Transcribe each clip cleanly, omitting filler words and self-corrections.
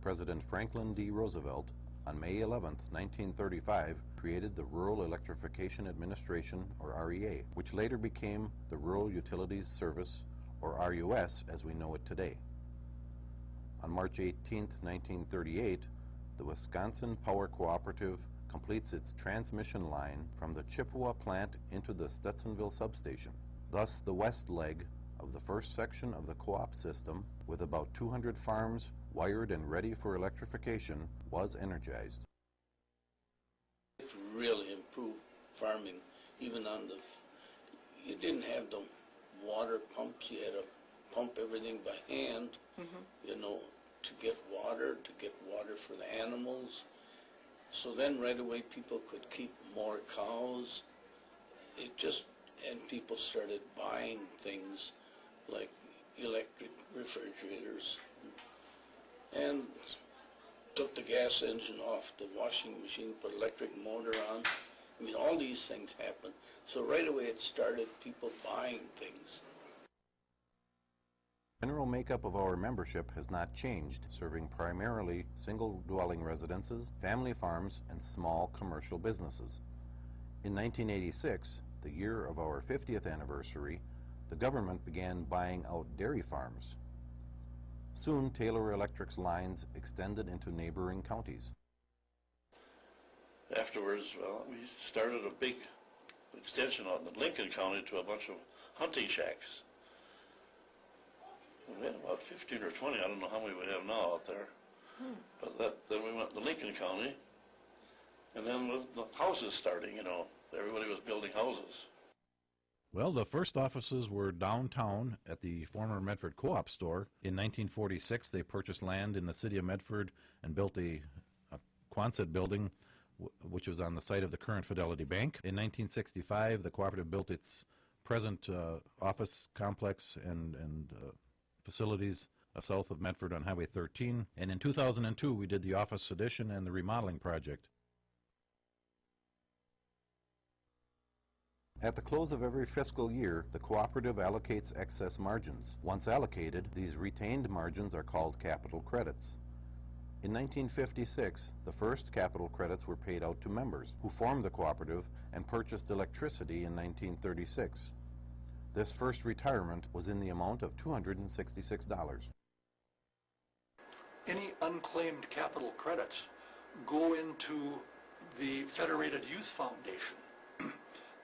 President Franklin D. Roosevelt, on May 11, 1935, created the Rural Electrification Administration, or REA, which later became the Rural Utilities Service, or RUS, as we know it today. On March 18, 1938, the Wisconsin Power Cooperative completes its transmission line from the Chippewa plant into the Stetsonville substation. Thus, the west leg of the first section of the co-op system, with about 200 farms wired and ready for electrification, was energized. It really improved farming, even on you didn't have the water pumps, you had to pump everything by hand, to get water for the animals. So then right away people could keep more cows. And people started buying things like electric refrigerators and took the gas engine off the washing machine, put electric motor on. I mean, all these things happened. So right away it started people buying things. The general makeup of our membership has not changed, serving primarily single-dwelling residences, family farms, and small commercial businesses. In 1986, the year of our 50th anniversary, the government began buying out dairy farms. Soon, Taylor Electric's lines extended into neighboring counties. Afterwards, we started a big extension out in Lincoln County to a bunch of hunting shacks. We had about 15 or 20, I don't know how many we have now out there. But then we went to Lincoln County, and then with the houses starting, everybody was building houses. Well, the first offices were downtown at the former Medford Co-op store. In 1946, they purchased land in the city of Medford and built a Quonset building, which was on the site of the current Fidelity Bank. In 1965, the cooperative built its present office complex and facilities south of Medford on Highway 13. And in 2002, we did the office addition and the remodeling project. At the close of every fiscal year, the cooperative allocates excess margins. Once allocated, these retained margins are called capital credits. In 1956, the first capital credits were paid out to members who formed the cooperative and purchased electricity in 1936. This first retirement was in the amount of $266. Any unclaimed capital credits go into the Federated Youth Foundation.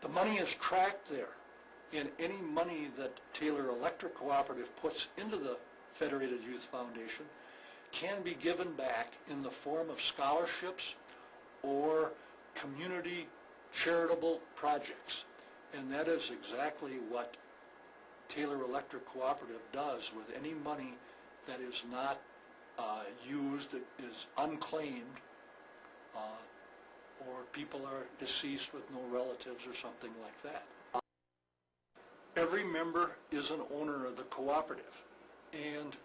The money is tracked there, and any money that Taylor Electric Cooperative puts into the Federated Youth Foundation can be given back in the form of scholarships or community charitable projects. And that is exactly what Taylor Electric Cooperative does with any money that is not used, that is unclaimed, or people are deceased with no relatives or something like that. Every member is an owner of the cooperative, and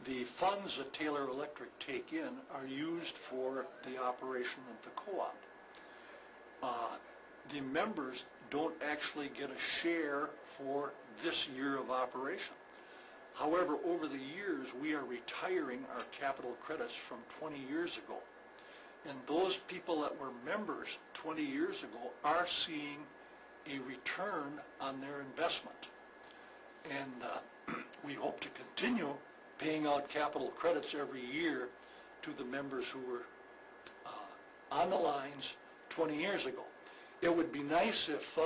the funds that Taylor Electric take in are used for the operation of the co-op. The members don't actually get a share for this year of operation. However, over the years, we are retiring our capital credits from 20 years ago. And those people that were members 20 years ago are seeing a return on their investment. And we hope to continue paying out capital credits every year to the members who were on the lines 20 years ago. It would be nice if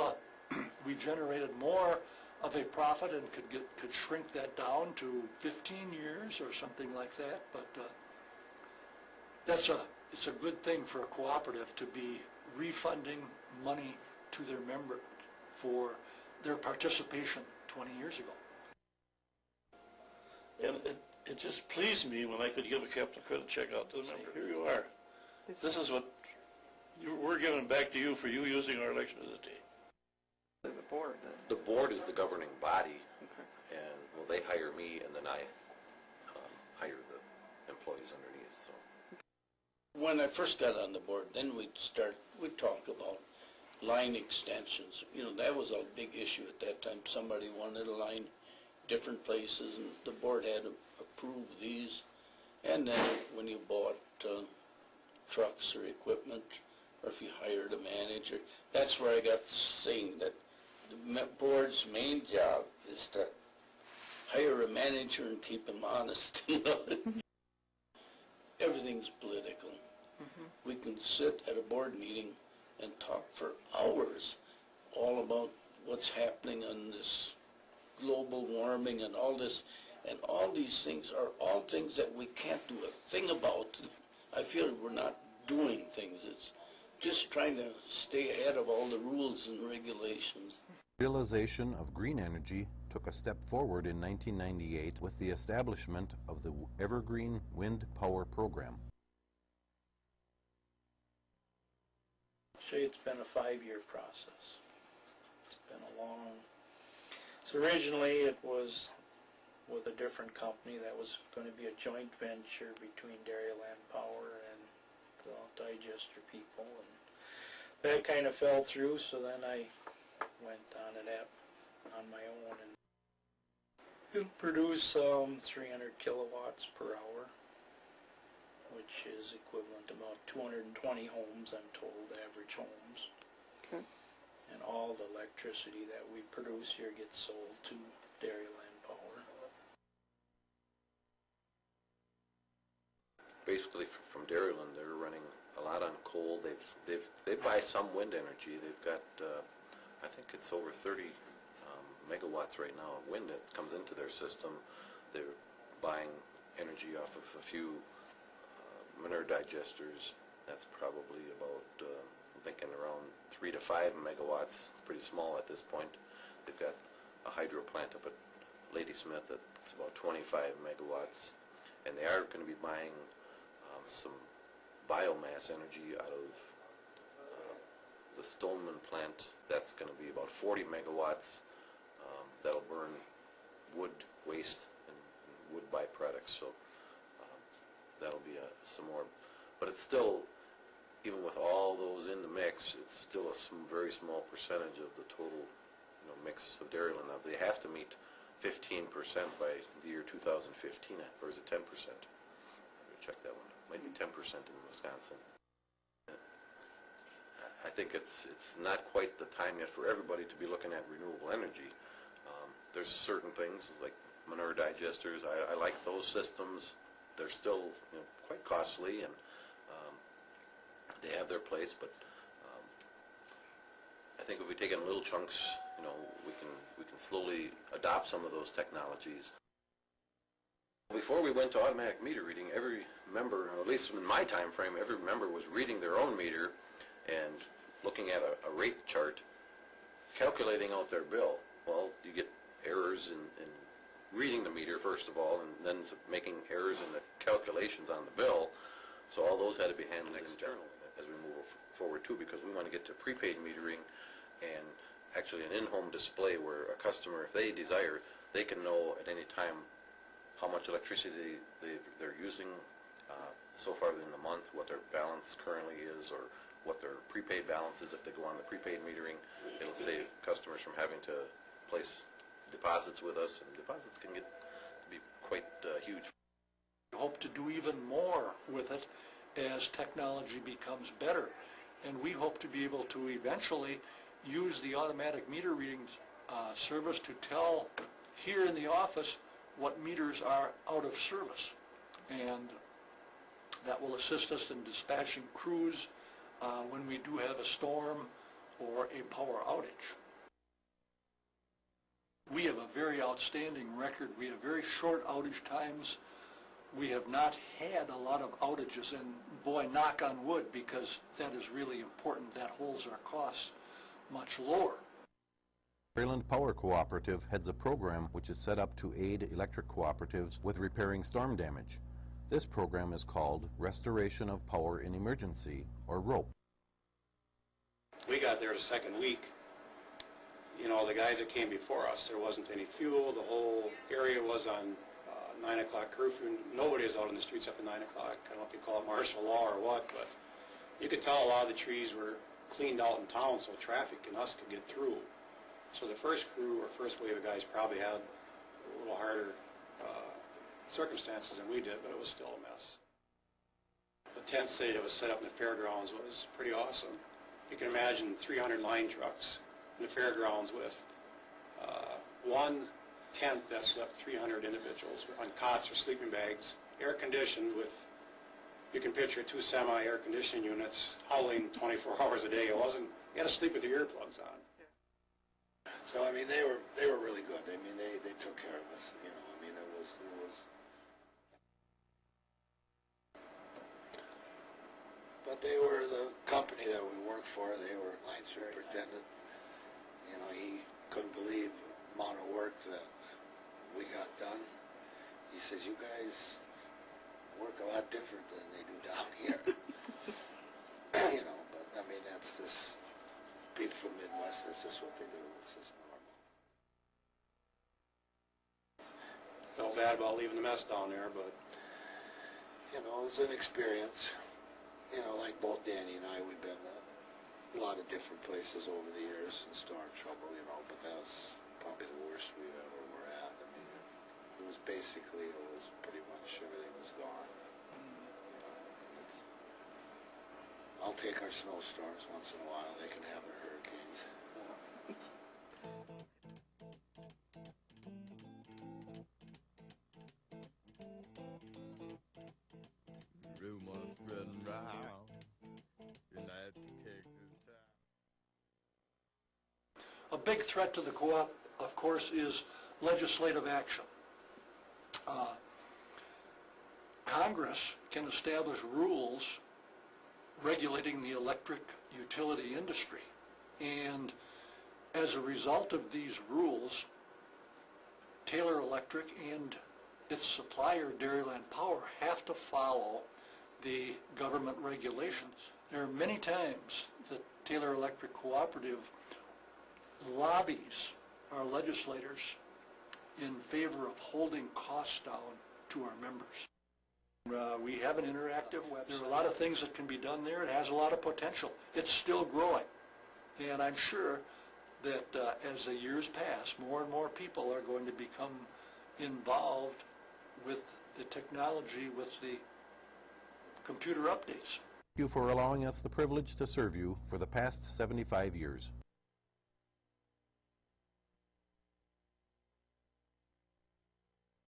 we generated more of a profit and could shrink that down to 15 years or something like that, but it's a good thing for a cooperative to be refunding money to their member for their participation 20 years ago. And it just pleased me when I could give a capital credit check out to the member. Here you are. This is what we're giving back to you for you using our electricity. The board. The board is the governing body, and they hire me, and then I hire the employees underneath. So When I first got on the board, then we'd talk about line extensions. That was a big issue at that time. Somebody wanted a line different places, and the board had to approve these. And then when you bought trucks or equipment, or if you hired a manager, that's where I got the saying that the board's main job is to hire a manager and keep him honest. You know? Everything's political. We can sit at a board meeting and talk for hours all about what's happening on this global warming and all this, and all these things are all things that we can't do a thing about. I feel we're not doing things. It's just trying to stay ahead of all the rules and regulations. Realization of green energy took a step forward in 1998 with the establishment of the Evergreen Wind Power Program. Actually, it's been a 5-year process. It's been a long... So originally it was with a different company that was going to be a joint venture between Dairyland Power and the digester people, and that kind of fell through, so then I went on it on my own, and it'll produce 300 kilowatts per hour, which is equivalent to about 220 homes, I'm told, average homes. Okay. And all the electricity that we produce here gets sold to Dairyland Power. Basically, from Dairyland, they're running a lot on coal. They buy some wind energy. They've got, I think it's over 30 megawatts right now of wind that comes into their system. They're buying energy off of a few manure digesters. That's probably about, I'm thinking around 3 to 5 megawatts. It's pretty small at this point. They've got a hydro plant up at Ladysmith that's about 25 megawatts. And they are going to be buying some biomass energy out of the Stoneman plant. That's going to be about 40 megawatts. That'll burn wood waste and wood byproducts. So that'll be some more. But it's still, even with all those in the mix, it's still a very small percentage of the total, mix of Dairyland. Now they have to meet 15% by the year 2015, or is it 10%? Check that one. Maybe 10% in Wisconsin. I think it's not quite the time yet for everybody to be looking at renewable energy. There's certain things like manure digesters. I like those systems. They're still quite costly, and they have their place. But I think if we take in little chunks, we can slowly adopt some of those technologies. Before we went to automatic meter reading, every member, at least in my time frame, every member was reading their own meter and looking at a rate chart, calculating out their bill. Well, you get errors in reading the meter, first of all, and then making errors in the calculations on the bill. So all those had to be handled externally as we move forward, too, because we want to get to prepaid metering and actually an in-home display where a customer, if they desire, they can know at any time how much electricity they're using so far in the month, what their balance currently is, or what their prepaid balance is. If they go on the prepaid metering, it'll save customers from having to place deposits with us, and deposits can get to be quite huge. We hope to do even more with it as technology becomes better, and we hope to be able to eventually use the automatic meter readings service to tell here in the office what meters are out of service, and that will assist us in dispatching crews when we do have a storm or a power outage. We have a very outstanding record. We have very short outage times. We have not had a lot of outages, and boy, knock on wood, because that is really important. That holds our costs much lower. Dairyland Power Cooperative heads a program which is set up to aid electric cooperatives with repairing storm damage. This program is called Restoration of Power in Emergency, or ROPE. We got there the second week. The guys that came before us, there wasn't any fuel. The whole area was on 9 o'clock curfew. Nobody is out in the streets up at 9 o'clock. I don't know if you call it martial law or what, but you could tell a lot of the trees were cleaned out in town so traffic and us could get through. So the first crew or first wave of guys probably had a little harder circumstances than we did, but it was still a mess. The tent city that was set up in the fairgrounds was pretty awesome. You can imagine 300 line trucks in the fairgrounds with one tent that slept 300 individuals on cots or sleeping bags, air conditioned with, you can picture 2 semi-air conditioning units howling 24 hours a day. It wasn't, you had to sleep with your earplugs on. So, I mean, they were really good. I mean, they took care of us, you know. I mean, it was But they were the company that we worked for. They were line superintendent. You know, he couldn't believe the amount of work that we got done. He says, you guys work a lot different than they do down here. You know, but I mean, that's just, people from Midwest, that's just what they do. It's just normal. Felt bad about leaving the mess down there, but You know, it was an experience. You know, like both Danny and I, we've been to a lot of different places over the years in storm trouble, you know, but that was probably the worst we ever were at. I mean, it was basically, it was pretty much everything was gone. I'll take our snowstorms once in a while. They can have their hurricanes. Rumors spreading round. United Texas town. A big threat to the co-op, of course, is legislative action. Congress can establish rules regulating the electric utility industry. And as a result of these rules, Taylor Electric and its supplier, Dairyland Power, have to follow the government regulations. There are many times that Taylor Electric Cooperative lobbies our legislators in favor of holding costs down to our members. We have an interactive website. There are a lot of things that can be done there. It has a lot of potential. It's still growing. And I'm sure that as the years pass, more and more people are going to become involved with the technology, with the computer updates. Thank you for allowing us the privilege to serve you for the past 75 years.